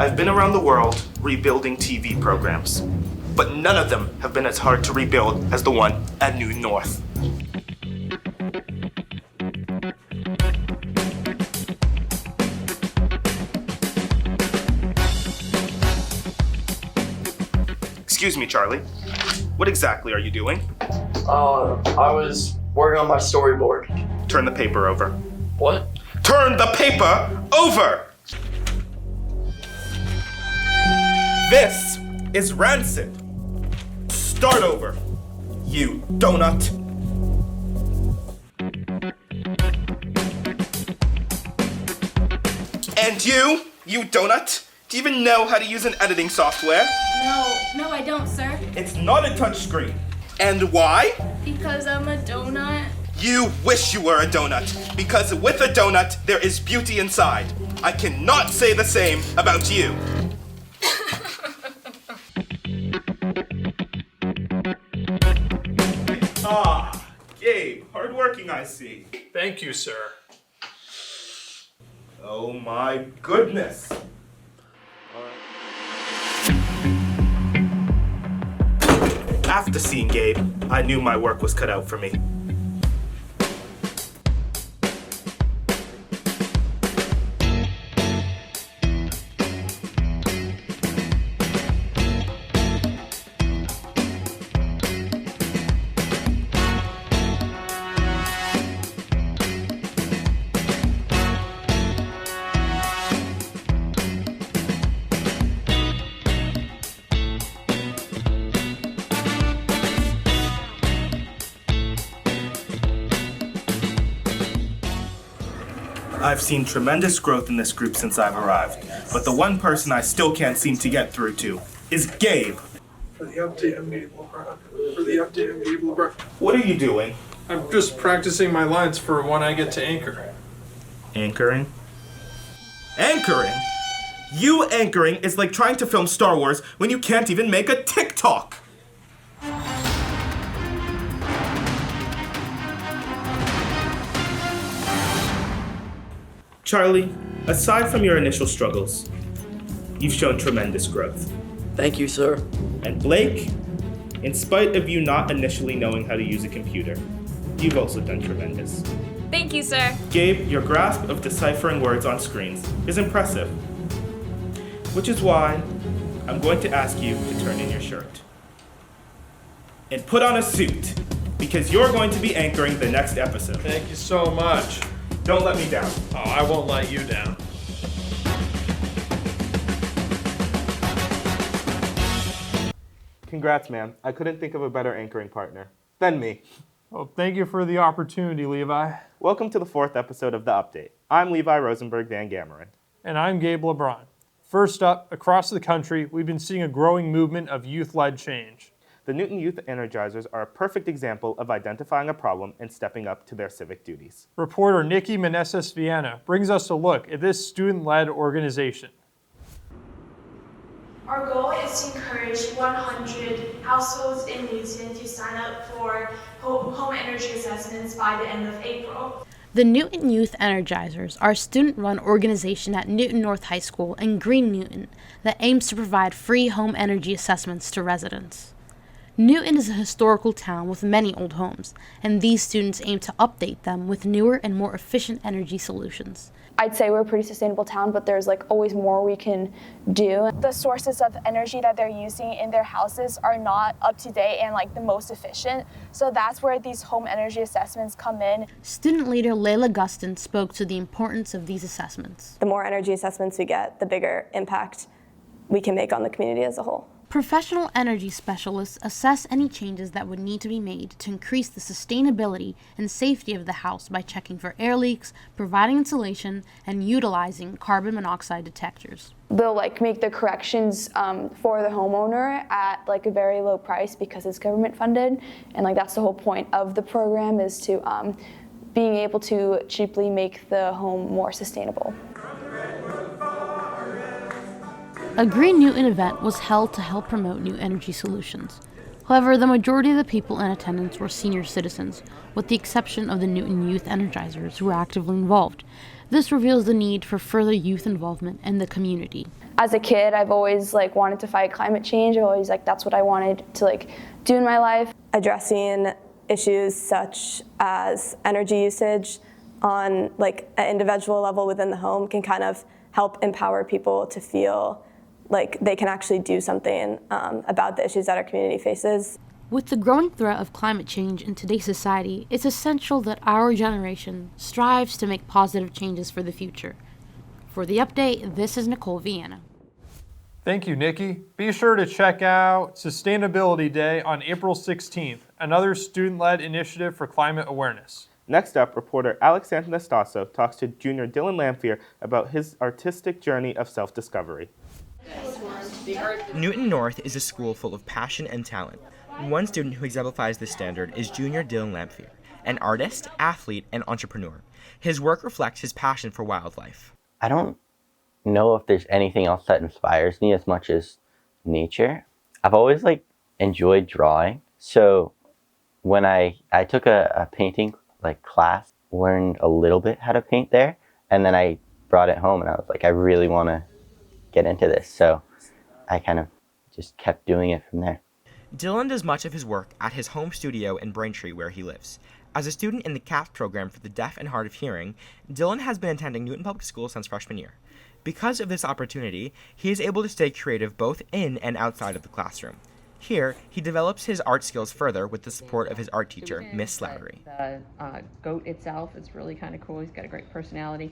I've been around the world rebuilding TV programs, but none of them have been as hard to rebuild as the one at New North. Excuse me, Charlie. What exactly are you doing? I was working on my storyboard. Turn the paper over. What? Turn the paper over! This is rancid. Start over, you donut. And you donut, do you even know how to use an editing software? No, I don't, sir. It's not a touchscreen. And why? Because I'm a donut. You wish you were a donut, because with a donut, there is beauty inside. I cannot say the same about you. Gabe, hardworking I see. Thank you, sir. Oh my goodness. After seeing Gabe, I knew my work was cut out for me. I've seen tremendous growth in this group since I've arrived, but the one person I still can't seem to get through to is Gabe. For the update, I'm Gabe LeBron. What are you doing? I'm just practicing my lines for when I get to anchor. Anchoring? Anchoring? You anchoring is like trying to film Star Wars when you can't even make a TikTok! Charlie, aside from your initial struggles, you've shown tremendous growth. Thank you, sir. And Blake, in spite of you not initially knowing how to use a computer, you've also done tremendous. Thank you, sir. Gabe, your grasp of deciphering words on screens is impressive. Which is why I'm going to ask you to turn in your shirt. And put on a suit, because you're going to be anchoring the next episode. Thank you so much. Don't let me down. Oh, I won't let you down. Congrats, man. I couldn't think of a better anchoring partner than me. Well, thank you for the opportunity, Levi. Welcome to the 4th episode of The Update. I'm Levi Rosenberg Van Gammeren. And I'm Gabe LeBron. First up, across the country, we've been seeing a growing movement of youth-led change. The Newton Youth Energizers are a perfect example of identifying a problem and stepping up to their civic duties. Reporter Nikki Meneses-Viana brings us a look at this student-led organization. Our goal is to encourage 100 households in Newton to sign up for home energy assessments by the end of April. The Newton Youth Energizers are a student-run organization at Newton North High School in Green Newton that aims to provide free home energy assessments to residents. Newton is a historical town with many old homes, and these students aim to update them with newer and more efficient energy solutions. I'd say we're a pretty sustainable town, but there's always more we can do. The sources of energy that they're using in their houses are not up to date and the most efficient. So that's where these home energy assessments come in. Student leader Layla Gustin spoke to the importance of these assessments. The more energy assessments we get, the bigger impact we can make on the community as a whole. Professional energy specialists assess any changes that would need to be made to increase the sustainability and safety of the house by checking for air leaks, providing insulation, and utilizing carbon monoxide detectors. They'll make the corrections for the homeowner at a very low price because it's government funded, and that's the whole point of the program is to being able to cheaply make the home more sustainable. A Green Newton event was held to help promote new energy solutions. However, the majority of the people in attendance were senior citizens, with the exception of the Newton Youth Energizers who were actively involved. This reveals the need for further youth involvement in the community. As a kid, I've always wanted to fight climate change. I've always that's what I wanted to do in my life. Addressing issues such as energy usage on an individual level within the home can kind of help empower people to feel like they can actually do something about the issues that our community faces. With the growing threat of climate change in today's society, it's essential that our generation strives to make positive changes for the future. For the update, this is Nicolle Vienna. Thank you, Nikki. Be sure to check out Sustainability Day on April 16th, another student-led initiative for climate awareness. Next up, reporter Alex Antonastasso talks to junior Dylan Lamphere about his artistic journey of self-discovery. Newton North is a school full of passion and talent. One student who exemplifies this standard is junior Dylan Lamphere, an artist, athlete, and entrepreneur. His work reflects his passion for wildlife. I don't know if there's anything else that inspires me as much as nature. I've always enjoyed drawing. So when I took a painting class, learned a little bit how to paint there, and then I brought it home and I was I really want to get into this. So I kind of just kept doing it from there. Dylan does much of his work at his home studio in Braintree, where he lives. As a student in the CAF program for the deaf and hard of hearing, Dylan has been attending Newton Public Schools since freshman year. Because of this opportunity, he is able to stay creative both in and outside of the classroom. Here, he develops his art skills further with the support of his art teacher, Miss Slattery. The goat itself is really kind of cool. He's got a great personality.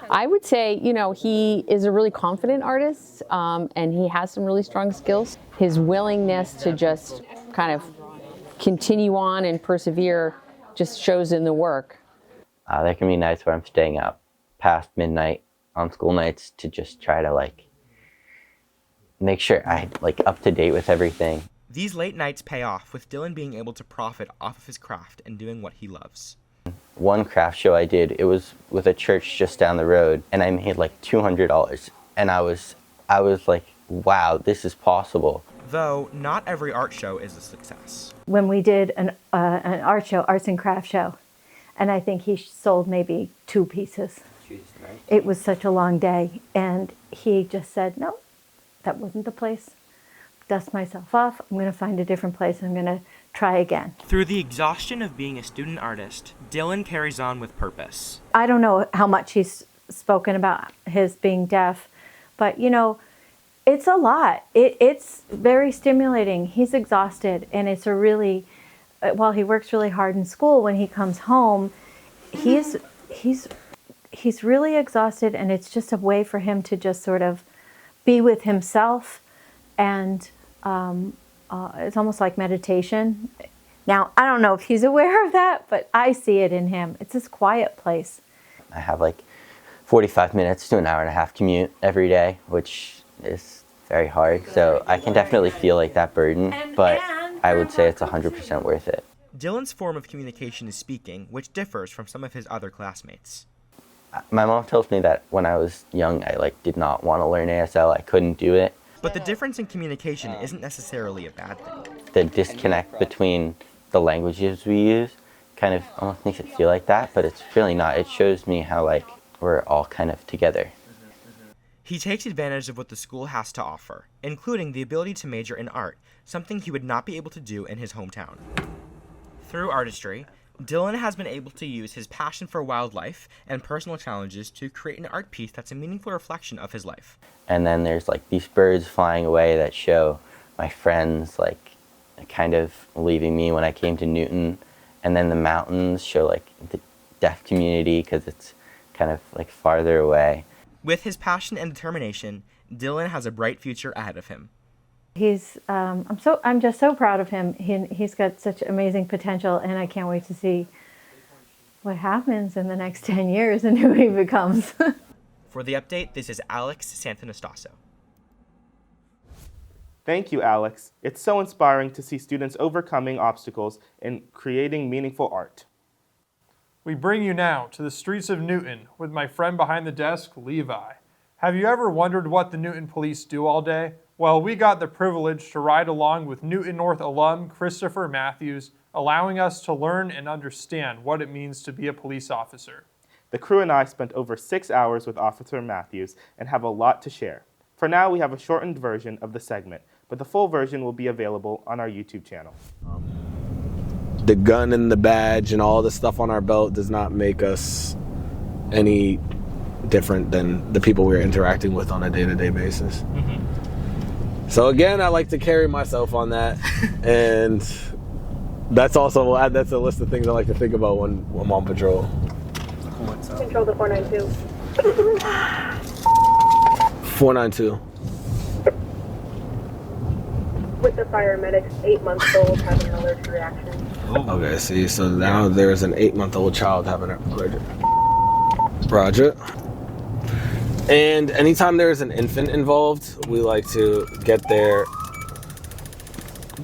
I would say, he is a really confident artist, and he has some really strong skills. His willingness to just kind of continue on and persevere just shows in the work. There can be nights where I'm staying up past midnight on school nights to just try to make sure I'm up to date with everything. These late nights pay off, with Dylan being able to profit off of his craft and doing what he loves. One craft show I did, it was with a church just down the road, and I made $200. And I was like, wow, this is possible. Though not every art show is a success. When we did an art show, arts and craft show, and I think he sold maybe 2 pieces. Jeez, nice. It was such a long day, and he just said, no, that wasn't the place. Dust myself off. I'm going to find a different place. I'm going to try again. Through the exhaustion of being a student artist, Dylan carries on with purpose. I don't know how much he's spoken about his being deaf, but it's a lot. It's very stimulating. He's exhausted, and it's a really, while he works really hard in school, when he comes home, he's really exhausted, and it's just a way for him to just sort of be with himself, and it's almost like meditation. Now, I don't know if he's aware of that, but I see it in him. It's this quiet place. I have 45 minutes to an hour and a half commute every day, which is very hard. So I can definitely feel that burden, but I would say it's 100% worth it. Dylan's form of communication is speaking, which differs from some of his other classmates. My mom tells me that when I was young, I did not want to learn ASL. I couldn't do it. But the difference in communication isn't necessarily a bad thing. The disconnect between the languages we use kind of almost makes it feel like that, but it's really not. It shows me how we're all kind of together. He takes advantage of what the school has to offer, including the ability to major in art, something he would not be able to do in his hometown. Through artistry, Dylan has been able to use his passion for wildlife and personal challenges to create an art piece that's a meaningful reflection of his life. And then there's these birds flying away that show my friends kind of leaving me when I came to Newton. And then the mountains show the deaf community because it's kind of farther away. With his passion and determination, Dylan has a bright future ahead of him. I'm just so proud of him. He's got such amazing potential, and I can't wait to see what happens in the next 10 years and who he becomes. For the update, this is Alex Santanastasso. Thank you, Alex. It's so inspiring to see students overcoming obstacles and creating meaningful art. We bring you now to the streets of Newton with my friend behind the desk, Levi. Have you ever wondered what the Newton police do all day? Well, we got the privilege to ride along with Newton North alum Christopher Matthews, allowing us to learn and understand what it means to be a police officer. The crew and I spent over 6 hours with Officer Matthews and have a lot to share. For now, we have a shortened version of the segment, but the full version will be available on our YouTube channel. The gun and the badge and all the stuff on our belt does not make us any different than the people we're interacting with on a day-to-day basis. So again, I like to carry myself on that, and that's a list of things I like to think about when I'm on patrol. What's up? Control the 492. 492. With the paramedics, 8-month-old having an allergic reaction. Okay, see, so now there's an 8-month-old child having an allergic. Roger. And anytime there's an infant involved, we like to get there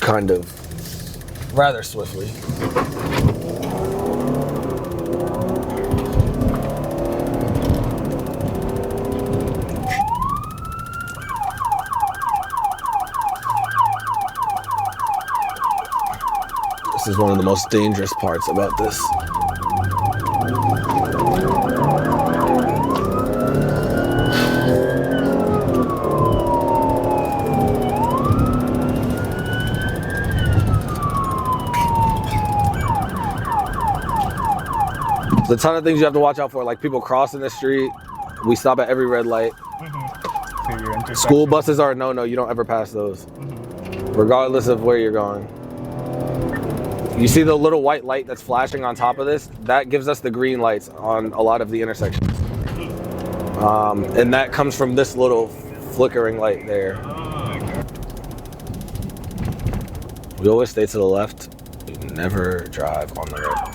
kind of rather swiftly. This is one of the most dangerous parts about this. There's a ton of things you have to watch out for, like people crossing the street. We stop at every red light. School buses are a no-no. You don't ever pass those, regardless of where you're going. You see the little white light that's flashing on top of this? That gives us the green lights on a lot of the intersections. And that comes from this little flickering light there. We always stay to the left. We never drive on the right.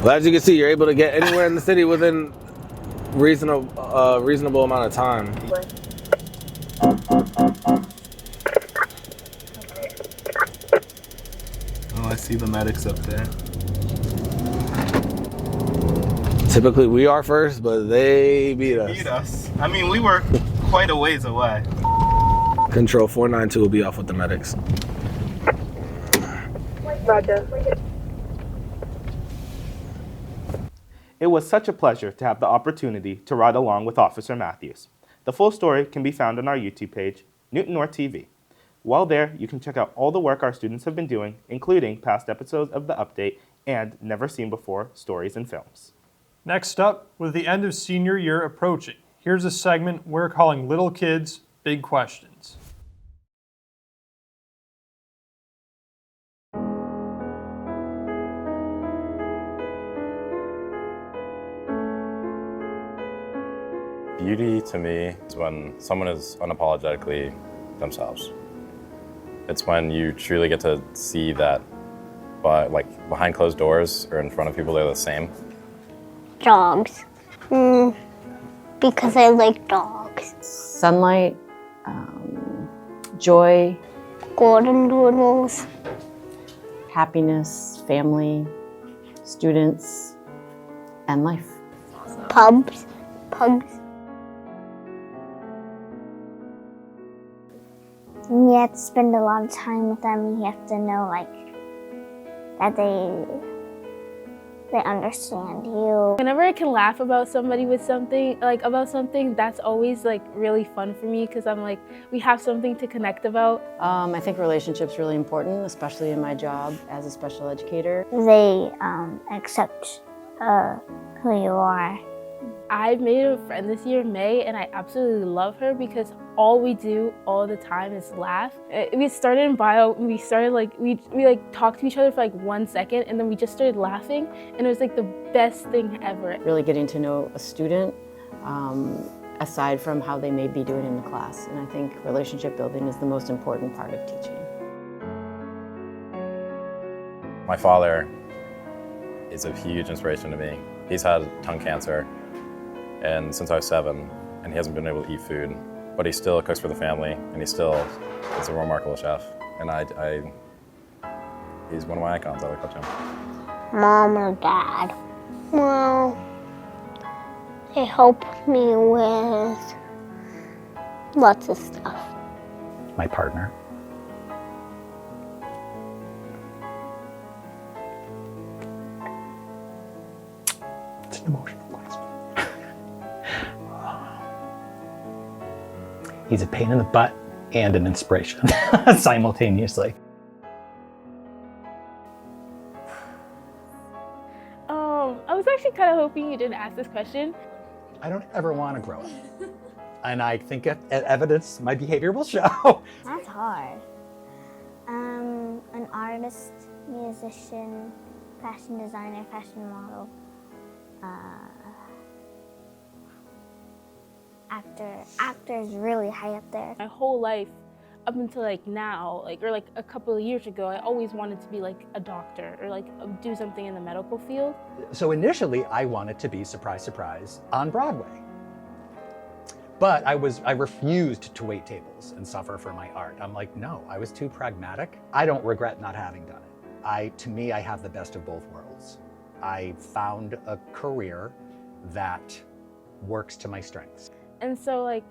Well, as you can see, you're able to get anywhere in the city within reasonable amount of time. Oh, I see the medics up there. Typically, we are first, but they beat us. Beat us. I mean, we were quite a ways away. Control 492 will be off with the medics. Roger. It was such a pleasure to have the opportunity to ride along with Officer Matthews. The full story can be found on our YouTube page, Newton North TV. While there, you can check out all the work our students have been doing, including past episodes of The Update and Never Seen Before stories and films. Next up, with the end of senior year approaching, here's a segment we're calling Little Kids, Big Questions. Beauty to me is when someone is unapologetically themselves. It's when you truly get to see that behind closed doors or in front of people, they're the same. Dogs. Because I like dogs. Sunlight, joy, Golden doodles. happiness, family, students, and life. Pugs. You have to spend a lot of time with them. You have to know, that they understand you. Whenever I can laugh about somebody with something, that's always really fun for me because I'm we have something to connect about. I think relationships really important, especially in my job as a special educator. They accept who you are. I've made a friend this year, May, and I absolutely love her because all we do all the time is laugh. We started in bio, we started we talked to each other for 1 second and then we just started laughing and it was the best thing ever. Really getting to know a student aside from how they may be doing in the class. And I think relationship building is the most important part of teaching. My father is a huge inspiration to me. He's had tongue cancer and since I was 7 and he hasn't been able to eat food. But he still cooks for the family, and he still is a remarkable chef. And I He's one of my icons. I look up to him. Mom or dad? Well, they help me with lots of stuff. My partner. It's an emotional question. He's a pain in the butt and an inspiration simultaneously. I was actually kind of hoping you didn't ask this question. I don't ever want to grow up. And I think evidence, my behavior will show. That's hard. An artist, musician, fashion designer, fashion model, actor. Actor is really high up there. My whole life, up until like now, or like a couple of years ago, I always wanted to be like a doctor or like do something in the medical field. So initially I wanted to be, surprise, surprise, on Broadway. But I refused to wait tables and suffer for my art. I'm like, no, I was too pragmatic. I don't regret not having done it. To me, I have the best of both worlds. I found a career that works to my strengths. And so like,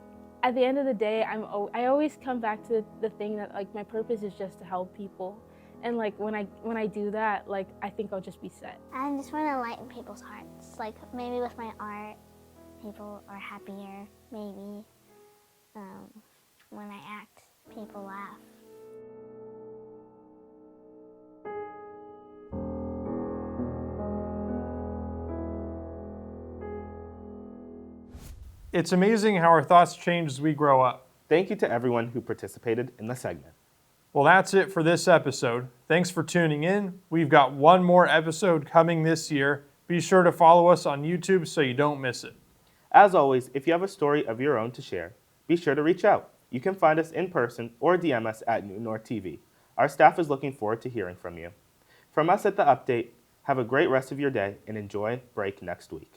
at the end of the day, I always come back to the thing that like my purpose is just to help people. And like when I do that, like I think I'll just be set. I just want to lighten people's hearts. Like maybe with my art, people are happier. Maybe when I act, people laugh. It's amazing how our thoughts change as we grow up. Thank you to everyone who participated in the segment. Well, that's it for this episode. Thanks for tuning in. We've got one more episode coming this year. Be sure to follow us on YouTube so you don't miss it. As always, if you have a story of your own to share, be sure to reach out. You can find us in person or DM us at Newton North TV. Our staff is looking forward to hearing from you. From us at The Update, have a great rest of your day and enjoy break next week.